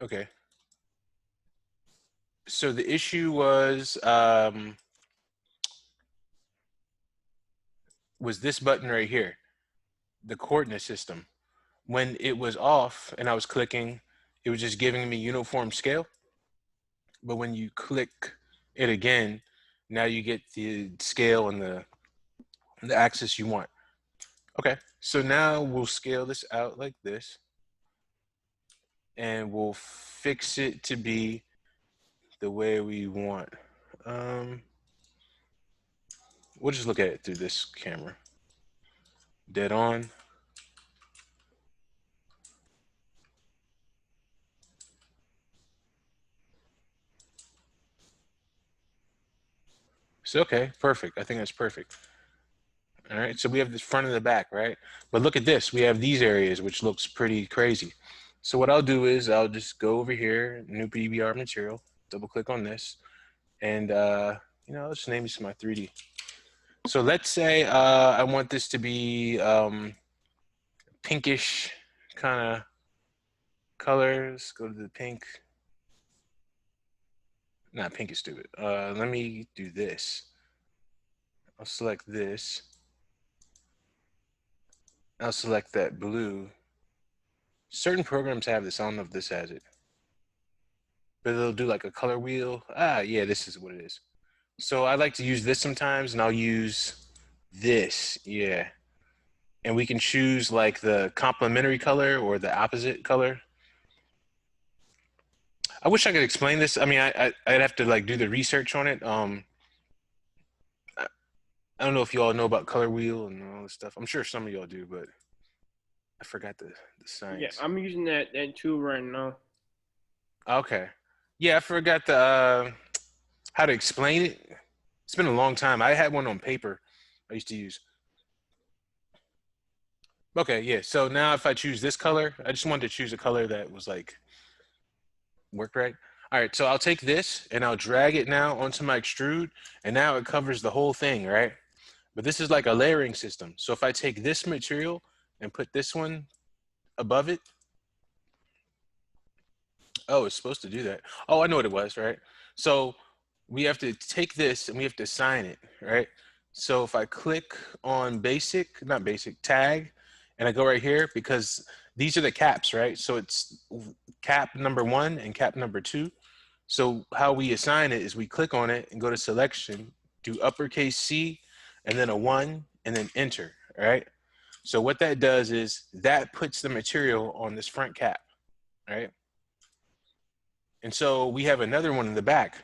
Okay. So the issue was this button right here, the coordinate system. When it was off and I was clicking, it was just giving me uniform scale. But when you click it again, now you get the scale and the axis you want. Okay, so now we'll scale this out like this, and we'll fix it to be the way we want. We'll just look at it through this camera. Dead on. So, okay, perfect. I think that's perfect. All right, so we have the front and the back, right? But look at this. We have these areas, which looks pretty crazy. So what I'll do is I'll just go over here, new PBR material, double click on this, and let's name this my 3D. So let's say I want this to be pinkish kind of colors. Go to the pink. Not pink is stupid. Let me do this. I'll select this. I'll select that blue. Certain programs have this. I don't know if this has it. But they'll do like a color wheel. Ah, yeah, this is what it is. So I like to use this sometimes, and I'll use this. Yeah. And we can choose like the complementary color or the opposite color. I wish I could explain this. I mean, I'd have to like do the research on it. I don't know if you all know about color wheel and all this stuff. I'm sure some of y'all do, but I forgot the Yeah, science. I'm using that tool right now. Okay. Yeah, I forgot the how to explain it. It's been a long time. I had one on paper I used to use. Okay, yeah. So now if I choose this color, I just wanted to choose a color that was like worked right. All right, so I'll take this and I'll drag it now onto my extrude, and now it covers the whole thing, right? But this is like a layering system. So if I take this material and put this one above it, oh, it's supposed to do that. Oh, I know what it was, right? So we have to take this and we have to assign it, right? So if I click on basic, not basic, tag, and I go right here, because these are the caps, right? So it's cap number 1 and cap number 2. So how we assign it is we click on it and go to selection, do uppercase C, and then a 1, and then enter, all right? So what that does is that puts the material on this front cap, right? And so we have another one in the back.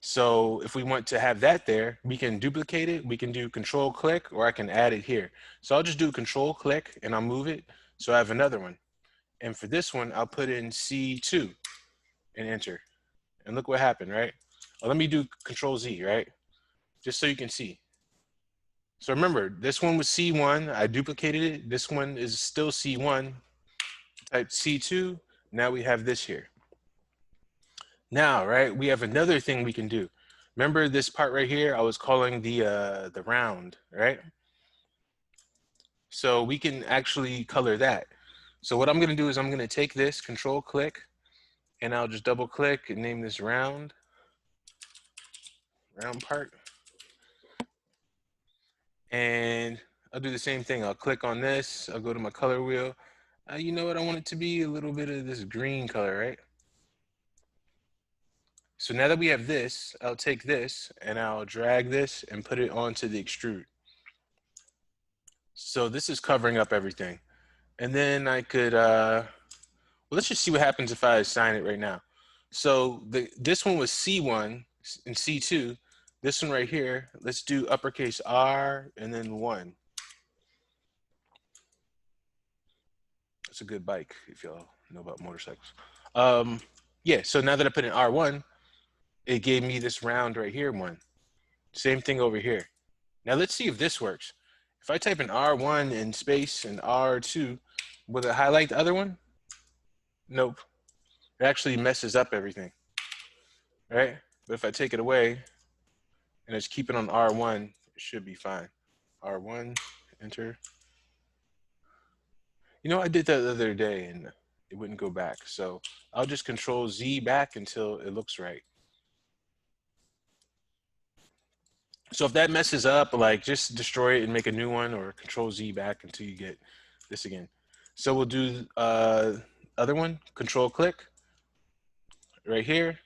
So if we want to have that there, we can duplicate it. We can do control click, or I can add it here. So I'll just do control click and I'll move it. So I have another one. And for this one, I'll put in C2 and enter. And look what happened, right? Well, let me do control Z, right? Just so you can see. So remember, this one was C1. I duplicated it. This one is still C1. Type C2. Now we have this here. Now, right, we have another thing we can do. Remember this part right here? I was calling the round, right? So we can actually color that. So what I'm gonna do is I'm gonna take this, control click, and I'll just double click and name this round part. And I'll do the same thing. I'll click on this, I'll go to my color wheel. You know what, I want it to be a little bit of this green color, right? So now that we have this, I'll take this and I'll drag this and put it onto the extrude. So this is covering up everything. And then I could, well, let's just see what happens if I assign it right now. So this one was C1 and C2. This one right here, let's do uppercase R and then 1. It's a good bike if y'all know about motorcycles. Yeah, so now that I put in R1, it gave me this round right here, 1. Same thing over here. Now let's see if this works. If I type in R1 in space and R2, will it highlight the other one? Nope. It actually messes up everything, right? But if I take it away and just keep it on R1, it should be fine. R1, enter. You know, I did that the other day, and it wouldn't go back. So I'll just control Z back until it looks right. So if that messes up, like just destroy it and make a new one, or control Z back until you get this again. So we'll do other one, control click right here,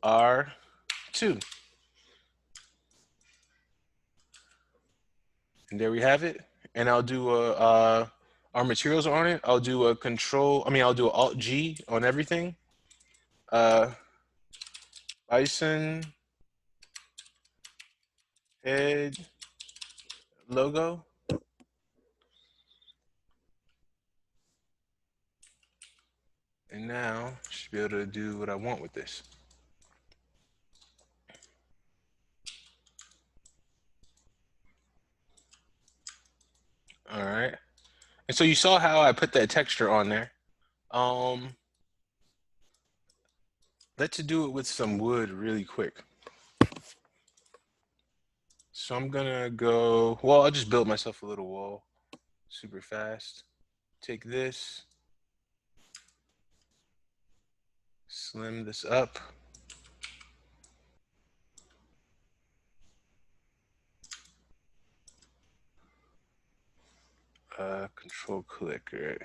R2. And there we have it. And I'll do our materials on it. I'll do a control, I mean, I'll do an Alt G on everything. Uh, Bison head logo. And now I should be able to do what I want with this. All right. And so you saw how I put that texture on there. Um, let's do it with some wood really quick. So I'm gonna go, well, I'll just build myself a little wall super fast. Take this, slim this up. Control click, right?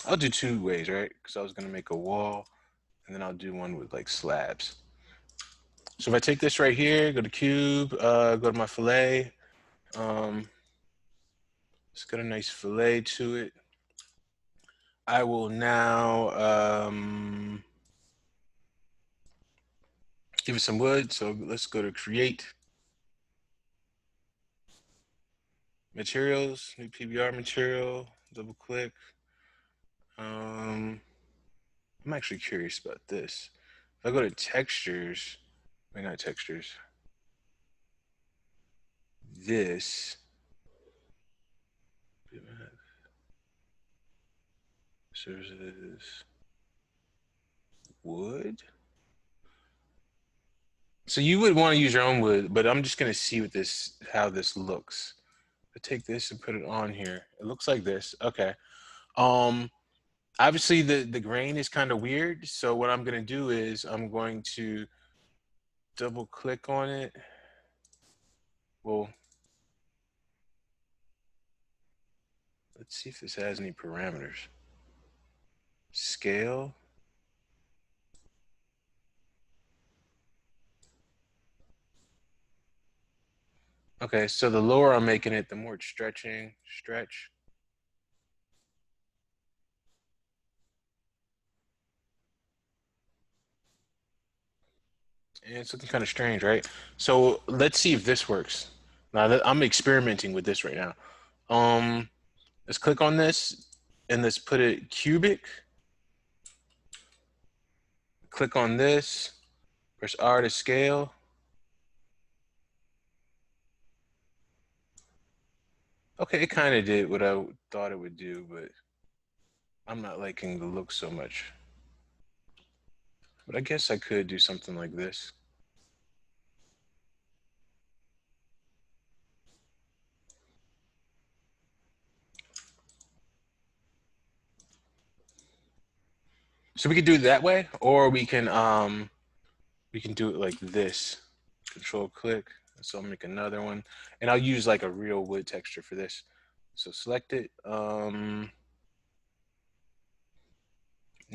I'll do two ways, right? Because I was gonna make a wall, and then I'll do one with like slabs. So if I take this right here, go to cube, go to my fillet, let's get a nice fillet to it. I will now give it some wood. So let's go to create materials, new PBR material, double click. I'm actually curious about this. If I go to textures, wait, not textures, this, services, wood. So you would want to use your own wood, but I'm just gonna see what this, how this looks. I take this and put it on here. It looks like this. Okay. Um, obviously the grain is kind of weird. So what I'm gonna do is I'm going to double click on it. Well, let's see if this has any parameters. Scale. Okay, so the lower I'm making it, the more it's stretching. Stretch. And it's looking kind of strange, right? So let's see if this works. Now I'm experimenting with this right now. Um, let's click on this and let's put it cubic. Click on this, press R to scale. Okay, it kind of did what I thought it would do, but I'm not liking the look so much. But I guess I could do something like this. So we could do it that way, or we can do it like this. Control click. So I'll make another one, and I'll use like a real wood texture for this. So select it. No,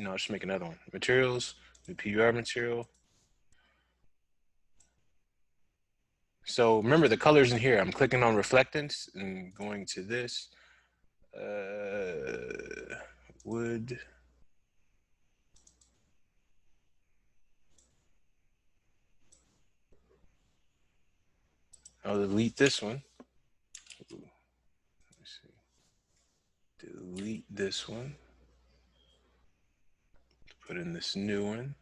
I'll just make another one. Materials, new PUR material. So remember the colors in here. I'm clicking on reflectance and going to this. Wood. I'll delete this one. Ooh, let me see. Delete this one. Put in this new one.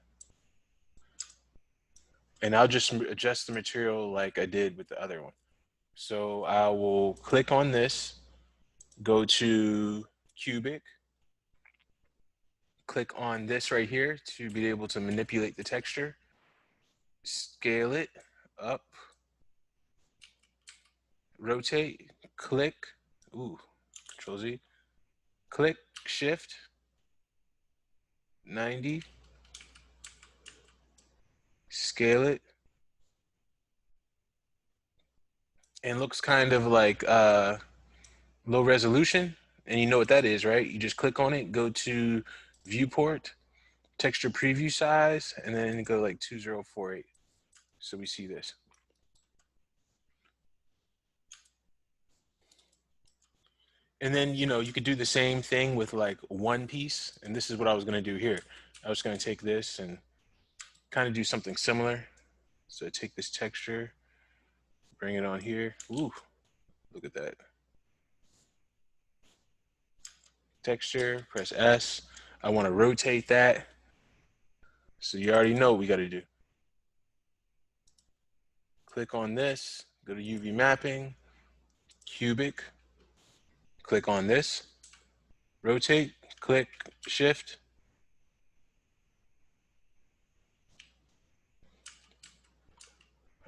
And I'll just adjust the material like I did with the other one. So I will click on this, go to cubic, click on this right here to be able to manipulate the texture, scale it up, rotate, click, ooh, Control Z, click, shift, 90, scale it, and looks kind of like low resolution. And you know what that is, right? You just click on it, go to viewport, texture preview size, and then go like 2048. So we see this. And then, you could do the same thing with like one piece. And this is what I was going to do here. I was going to take this and kind of do something similar. So take this texture, bring it on here. Ooh, look at that. Texture, press S. I want to rotate that. So you already know what we got to do. Click on this, go to UV mapping, cubic, click on this, rotate, click, shift,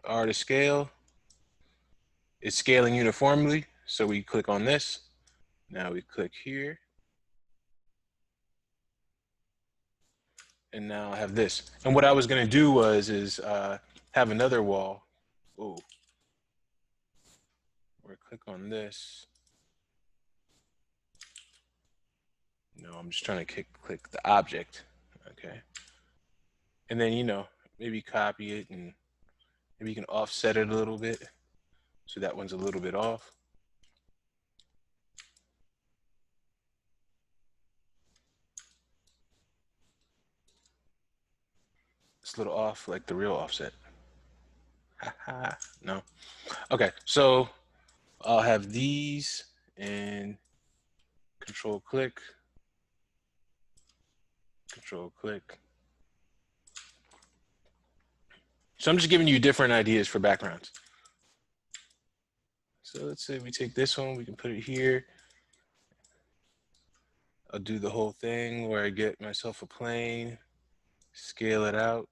R to scale. It's scaling uniformly, so we click on this. Now we click here. And now I have this. And what I was gonna do is have another wall. Oh, or click on this. No, I'm just trying to click the object. Okay. And then, maybe copy it and maybe you can offset it a little bit. So that one's a little bit off. It's a little off like the real offset. Haha, no. Okay, so I'll have these and control click, control click. So I'm just giving you different ideas for backgrounds. So let's say we take this one, we can put it here. I'll do the whole thing where I get myself a plane, scale it out.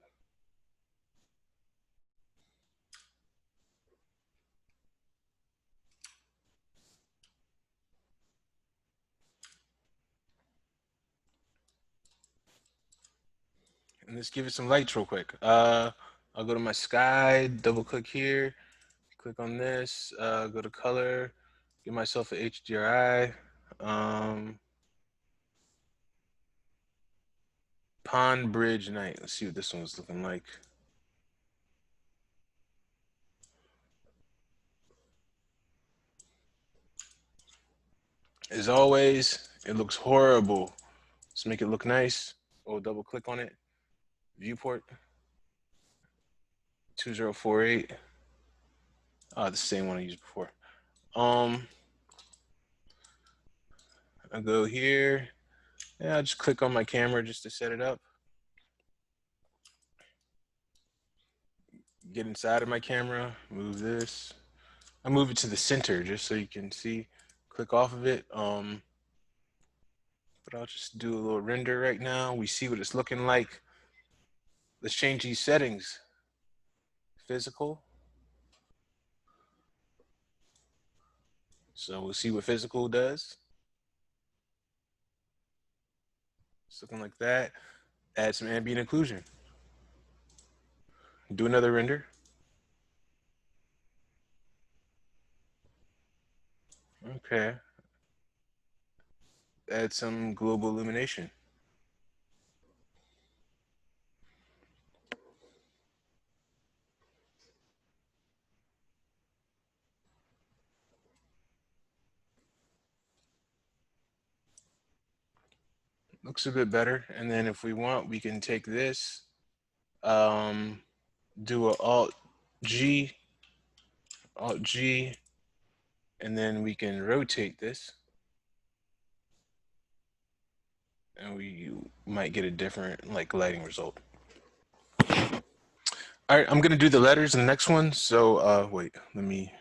And let's give it some lights real quick. I'll go to my sky, double click here, click on this, go to color, give myself a HDRI. Pond Bridge Night. Let's see what this one's looking like. As always, it looks horrible. Let's make it look nice. Oh, double click on it. Viewport. 2048. Oh, the same one I used before. I go here. Yeah, I just click on my camera just to set it up. Get inside of my camera, move this. I move it to the center just so you can see. Click off of it. But I'll just do a little render right now. We see what it's looking like. Let's change these settings. Physical. So we'll see what physical does. It's looking like that. Add some ambient occlusion. Do another render. Okay. Add some global illumination. Looks a bit better. And then if we want, we can take this, do a Alt G, and then we can rotate this. And we might get a different like lighting result. All right, I'm gonna do the letters in the next one. So wait, let me